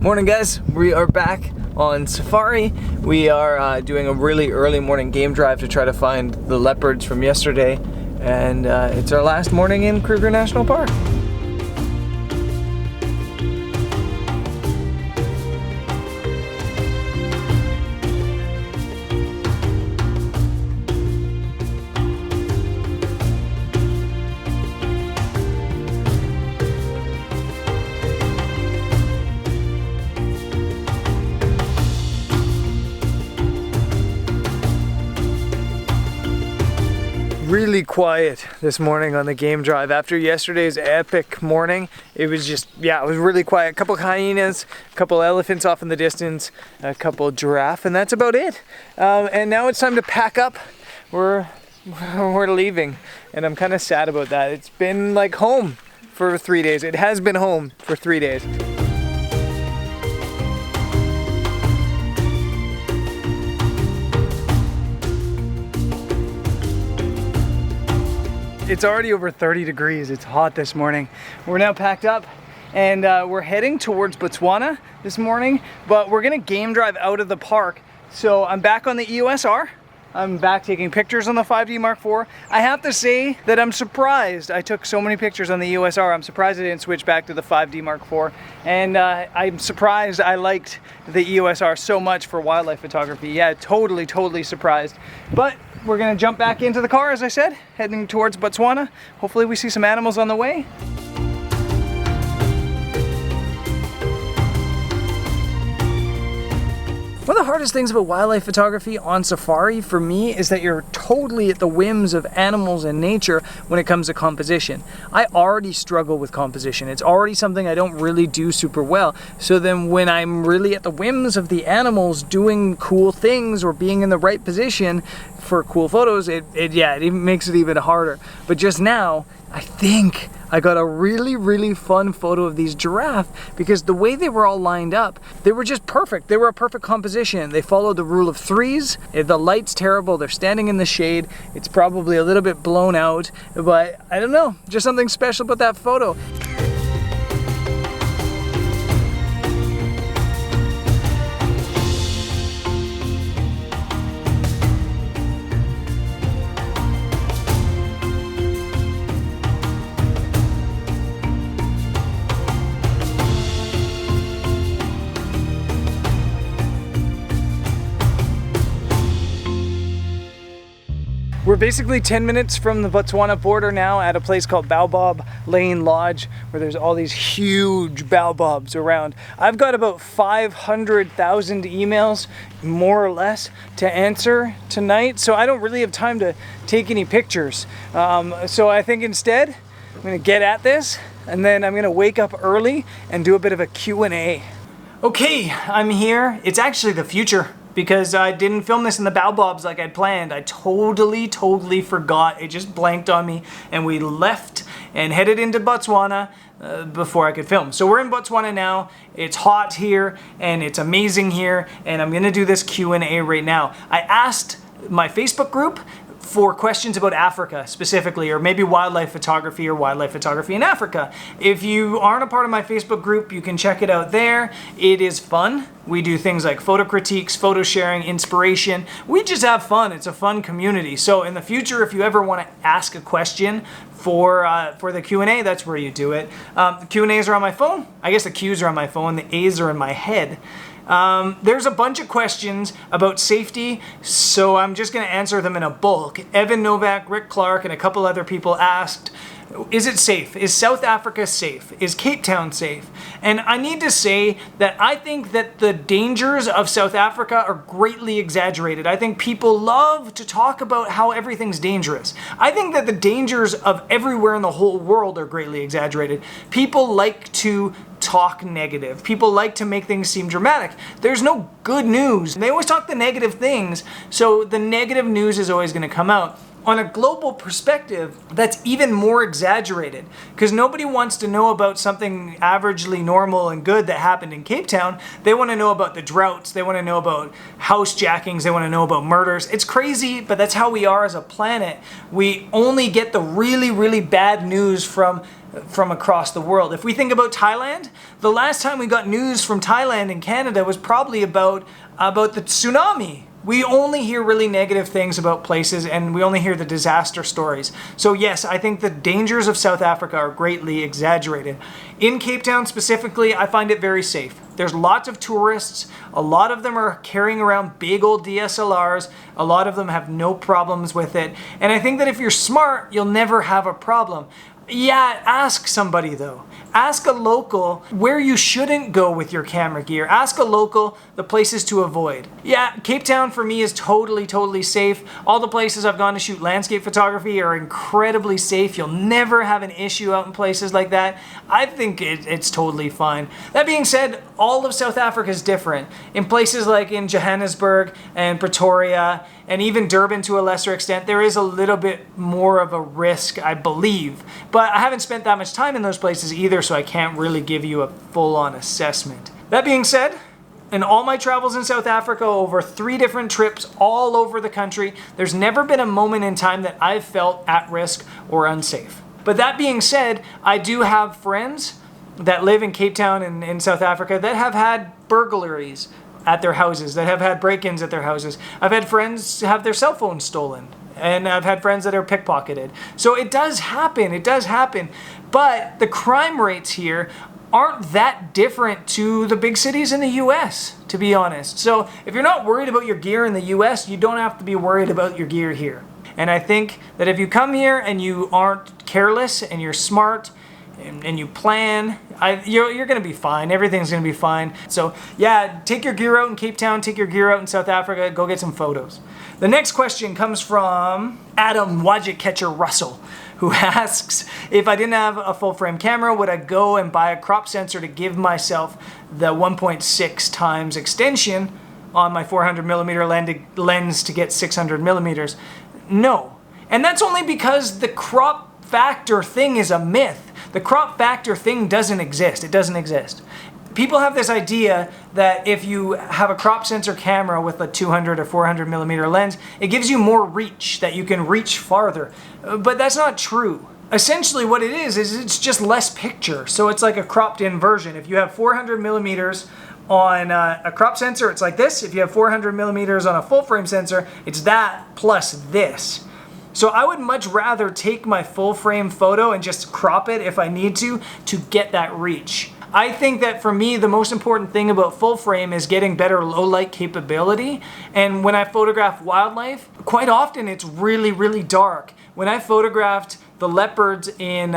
Morning guys, we are back on safari. We are doing a really early morning game drive to try to find the leopards from yesterday, and it's our last morning in Kruger National Park. Really quiet this morning on the game drive. After yesterday's epic morning, it was just, it was really quiet. A couple hyenas, a couple elephants off in the distance, a couple giraffe, and that's about it. And now it's time to pack up. We're leaving, and I'm kind of sad about that. It's been like home for 3 days. It has been home for 3 days. It's already over 30 degrees. It's hot this morning. We're now packed up and we're heading towards Botswana this morning, but we're gonna game drive out of the park. So I'm back on the EOSR. I'm back taking pictures on the 5D Mark IV. I have to say that I'm surprised. I took so many pictures on the EOSR. I'm surprised I didn't switch back to the 5D Mark IV. And I'm surprised I liked the EOSR so much for wildlife photography. Yeah, totally surprised. But we're gonna jump back into the car, as I said, heading towards Botswana. Hopefully we see some animals on the way. One of the hardest things about wildlife photography on safari for me is that you're totally at the whims of animals and nature when it comes to composition. I already struggle with composition. It's already something I don't really do super well. So then when I'm really at the whims of the animals doing cool things or being in the right position for cool photos, it makes it even harder. But just now, I think I got a really fun photo of these giraffe because the way they were all lined up, they were just perfect. They were a perfect composition. They followed the rule of threes. The light's terrible. They're standing in the shade. It's probably a little bit blown out, but I don't know, just something special about that photo. We're basically 10 minutes from the Botswana border now at a place called Baobab Lane Lodge, where there's all these huge baobabs around. I've got about 500,000 emails, more or less, to answer tonight, so I don't really have time to take any pictures. So I think instead, I'm gonna get at this, and then I'm gonna wake up early and do a bit of a Q&A. Okay, I'm here. It's actually the future, because I didn't film this in the baobabs like I'd planned. I totally forgot. It just blanked on me, and we left and headed into Botswana before I could film. So we're in Botswana now. It's hot here, and it's amazing here, and I'm gonna do this Q&A right now. I asked my Facebook group for questions about Africa specifically, or maybe wildlife photography or wildlife photography in Africa. If you aren't a part of my Facebook group, you can check it out there. It is fun. We do things like photo critiques, photo sharing, inspiration. We just have fun. It's a fun community. So in the future, if you ever want to ask a question for the Q&A, that's where you do it. The Q&As are on my phone. I guess the Q's are on my phone. The A's are in my head. There's a bunch of questions about safety, so I'm just going to answer them in a bulk. Evan Novak, Rick Clark, and a couple other people asked, is it safe? Is South Africa safe? Is Cape Town safe? And I need to say that I think that the dangers of South Africa are greatly exaggerated. I think people love to talk about how everything's dangerous. I think that the dangers of everywhere in the whole world are greatly exaggerated. People like to talk negative. People like to make things seem dramatic. There's no good news. They always talk the negative things, so the negative news is always going to come out. On a global perspective, that's even more exaggerated, because nobody wants to know about something averagely normal and good that happened in Cape Town. They want to know about the droughts, they want to know about housejackings, they want to know about murders. It's crazy, but that's how we are as a planet. We only get the really bad news from from across the world. If we think about Thailand, the last time we got news from Thailand in Canada was probably about the tsunami. We only hear really negative things about places, and we only hear the disaster stories. So yes, I think the dangers of South Africa are greatly exaggerated. In Cape Town specifically, I find it very safe. There's lots of tourists. A lot of them are carrying around big old DSLRs. A lot of them have no problems with it. And I think that if you're smart, you'll never have a problem. Yeah, ask somebody though. Ask a local where you shouldn't go with your camera gear. Ask a local the places to avoid. Yeah, Cape Town for me is totally safe. All the places I've gone to shoot landscape photography are incredibly safe. You'll never have an issue out in places like that. I think it's totally fine. That being said, all of South Africa is different. In places like in Johannesburg and Pretoria and even Durban to a lesser extent, there is a little bit more of a risk, I believe. But I haven't spent that much time in those places either, so I can't really give you a full-on assessment. That being said, in all my travels in South Africa, over 3 different trips all over the country, there's never been a moment in time that I've felt at risk or unsafe. But that being said, I do have friends that live in Cape Town and in South Africa that have had burglaries at their houses, that have had break-ins at their houses. I've had friends have their cell phones stolen. And I've had friends that are pickpocketed. So it does happen. But the crime rates here aren't that different to the big cities in the US, to be honest. So if you're not worried about your gear in the US, you don't have to be worried about your gear here. And I think that if you come here and you aren't careless and you're smart and you plan, you're going to be fine. Everything's going to be fine. So yeah, take your gear out in Cape Town, take your gear out in South Africa, go get some photos. The next question comes from Adam Wajiketcher Russell, who asks, if I didn't have a full frame camera, would I go and buy a crop sensor to give myself the 1.6 times extension on my 400mm lens to get 600mm? No. And that's only because the crop factor thing is a myth. The crop factor thing doesn't exist. It doesn't exist. People have this idea that if you have a crop sensor camera with a 200 or 400mm lens, it gives you more reach, that you can reach farther. But that's not true. Essentially what it is it's just less picture. So it's like a cropped in version. If you have 400mm on a crop sensor, it's like this. If you have 400mm on a full frame sensor, it's that plus this. So I would much rather take my full frame photo and just crop it if I need to get that reach. I think that for me, the most important thing about full frame is getting better low light capability. And when I photograph wildlife, quite often it's really dark. When I photographed the leopards in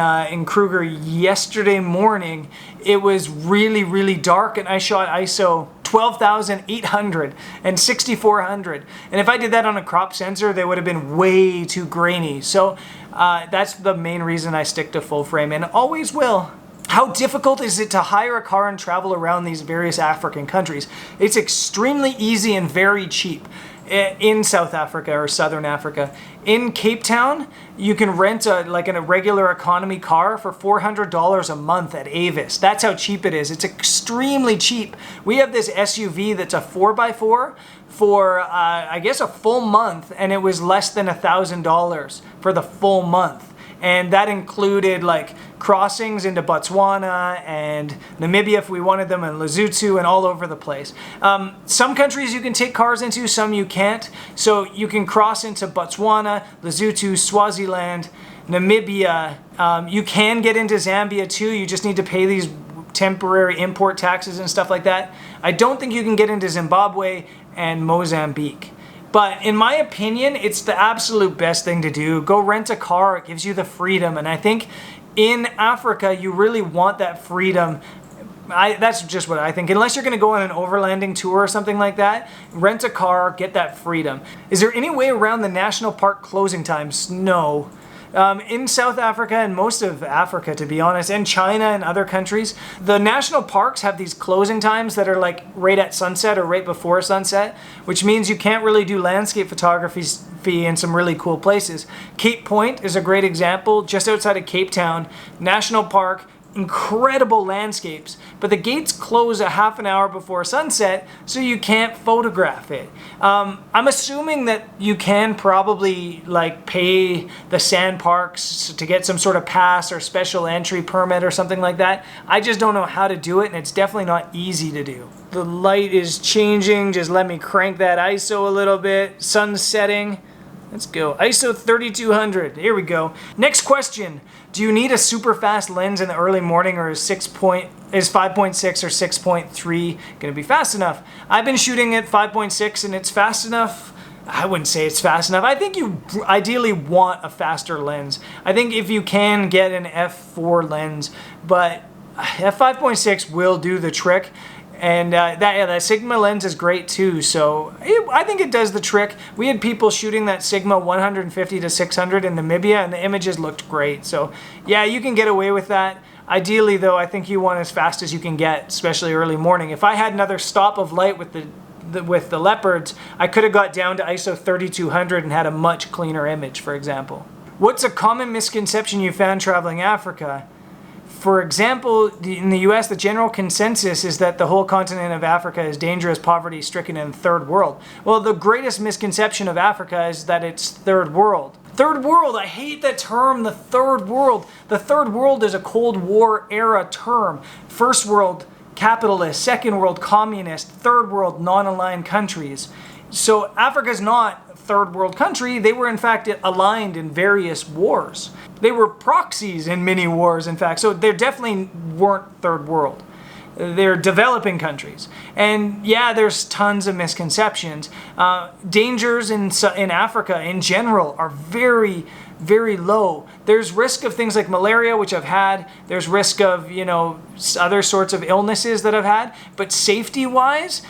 Kruger yesterday morning, it was really dark, and I shot ISO 12,800 and 6,400. And if I did that on a crop sensor, they would have been way too grainy. So that's the main reason I stick to full frame and always will. How difficult is it to hire a car and travel around these various African countries? It's extremely easy and very cheap in South Africa or Southern Africa. In Cape Town, you can rent a regular economy car for $400 a month at Avis. That's how cheap it is. It's extremely cheap. We have this SUV that's a 4x4 for I guess a full month, and it was less than $1,000 for the full month. And that included like crossings into Botswana and Namibia if we wanted them, and Lesotho, and all over the place. Some countries you can take cars into, some you can't. So you can cross into Botswana, Lesotho, Swaziland, Namibia. You can get into Zambia too. You just need to pay these temporary import taxes and stuff like that. I don't think you can get into Zimbabwe and Mozambique. But in my opinion, it's the absolute best thing to do. Go rent a car. It gives you the freedom. And I think in Africa, you really want that freedom. That's just what I think. Unless you're going to go on an overlanding tour or something like that, rent a car, get that freedom. Is there any way around the national park closing times? No. In South Africa and most of Africa, to be honest, and China and other countries, the national parks have these closing times that are like right at sunset or right before sunset, which means you can't really do landscape photography in some really cool places. Cape Point is a great example. Just outside of Cape Town, national park, incredible landscapes, but the gates close a half an hour before sunset, so you can't photograph it. I'm assuming that you can probably like pay the sand parks to get some sort of pass or special entry permit or something like that. I just don't know how to do it, and it's definitely not easy to do. The light is changing. Just let me crank that ISO a little bit. Sun's setting. Let's go. ISO 3200. Here we go. Next question. Do you need a super fast lens in the early morning, or is 5.6 or 6.3 going to be fast enough? I've been shooting at 5.6 and it's fast enough. I wouldn't say it's fast enough. I think you ideally want a faster lens. I think if you can get an f4 lens, but f5.6 will do the trick. And that Sigma lens is great too, so I think it does the trick. We had people shooting that Sigma 150 to 600 in Namibia, and the images looked great. So yeah, you can get away with that. Ideally though, I think you want as fast as you can get, especially early morning. If I had another stop of light with the leopards, I could have got down to ISO 3200 and had a much cleaner image, for example. What's a common misconception you found traveling Africa? For example, in the US, the general consensus is that the whole continent of Africa is dangerous, poverty-stricken, and third world. Well, the greatest misconception of Africa is that it's third world. Third world, I hate that term, the third world. The third world is a Cold War era term. First world, capitalist. Second world, communist. Third world, non-aligned countries. So Africa's not third world country. They were in fact aligned in various wars. They were proxies in many wars, in fact. So they definitely weren't third world. They're developing countries. And yeah, there's tons of misconceptions. Dangers in Africa in general are very, very low. There's risk of things like malaria, which I've had. There's risk of, other sorts of illnesses that I've had. But safety-wise,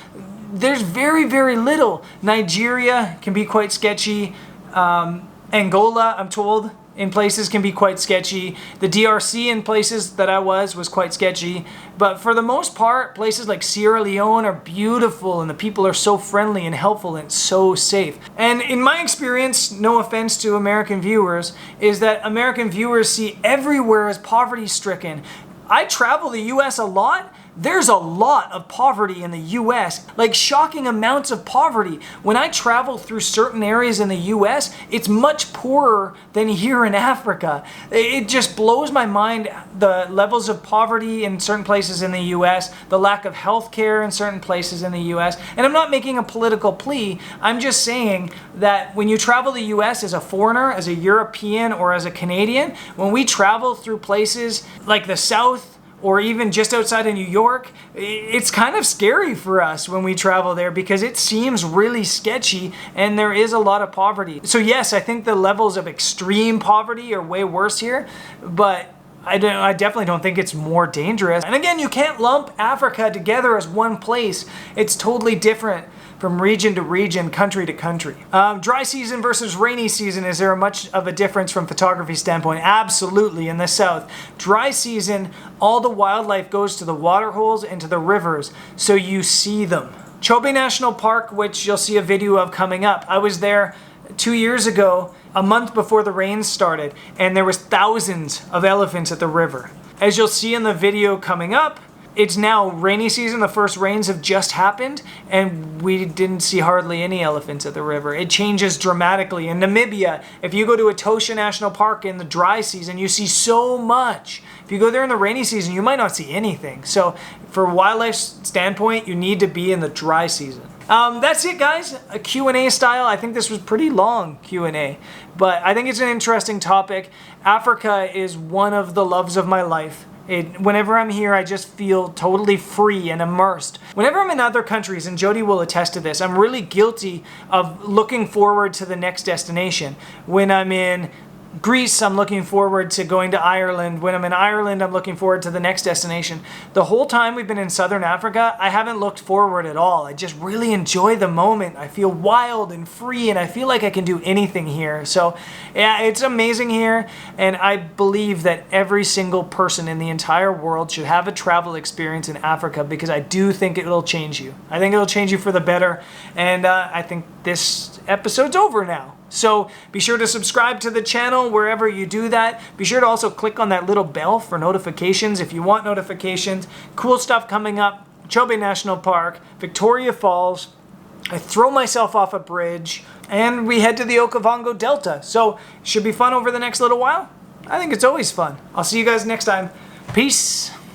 there's very, very little. Nigeria can be quite sketchy. Angola, I'm told, in places can be quite sketchy. The DRC in places that I was quite sketchy. But for the most part, places like Sierra Leone are beautiful, and the people are so friendly and helpful, and so safe. And in my experience, no offense to American viewers, is that American viewers see everywhere as poverty-stricken. I travel the US a lot. There's a lot of poverty in the US, like shocking amounts of poverty. When I travel through certain areas in the US, it's much poorer than here in Africa. It just blows my mind, the levels of poverty in certain places in the US, the lack of health care in certain places in the US. And I'm not making a political plea. I'm just saying that when you travel the US as a foreigner, as a European, or as a Canadian, when we travel through places like the South, or even just outside of New York, it's kind of scary for us when we travel there because it seems really sketchy and there is a lot of poverty. So yes, I think the levels of extreme poverty are way worse here, but I definitely don't think it's more dangerous. And again, you can't lump Africa together as one place. It's totally different from region to region, country to country. Dry season versus rainy season, is there much of a difference from photography standpoint? Absolutely, in the South. Dry season, all the wildlife goes to the water holes and to the rivers, so you see them. Chobe National Park, which you'll see a video of coming up. I was there 2 years ago, a month before the rains started, and there was thousands of elephants at the river. As you'll see in the video coming up, it's now rainy season, the first rains have just happened, and we didn't see hardly any elephants at the river. It changes dramatically. In Namibia, if you go to Etosha National Park in the dry season, you see so much. If you go there in the rainy season, you might not see anything. So for a wildlife standpoint, you need to be in the dry season. That's it, guys. A Q&A style. I think this was pretty long Q&A, but I think it's an interesting topic. Africa is one of the loves of my life. Whenever I'm here, I just feel totally free and immersed. Whenever I'm in other countries, and Jody will attest to this, I'm really guilty of looking forward to the next destination. When I'm in Greece, I'm looking forward to going to Ireland. When I'm in Ireland, I'm looking forward to the next destination. The whole time we've been in Southern Africa, I haven't looked forward at all. I just really enjoy the moment. I feel wild and free, and I feel like I can do anything here. So yeah, it's amazing here, and I believe that every single person in the entire world should have a travel experience in Africa, because I do think it'll change you. I think it'll change you for the better, and I think this episode's over now. So be sure to subscribe to the channel wherever you do that. Be sure to also click on that little bell for notifications if you want notifications. Cool stuff coming up. Chobe National Park, Victoria Falls. I throw myself off a bridge, and we head to the Okavango Delta. So it should be fun over the next little while. I think it's always fun. I'll see you guys next time. Peace.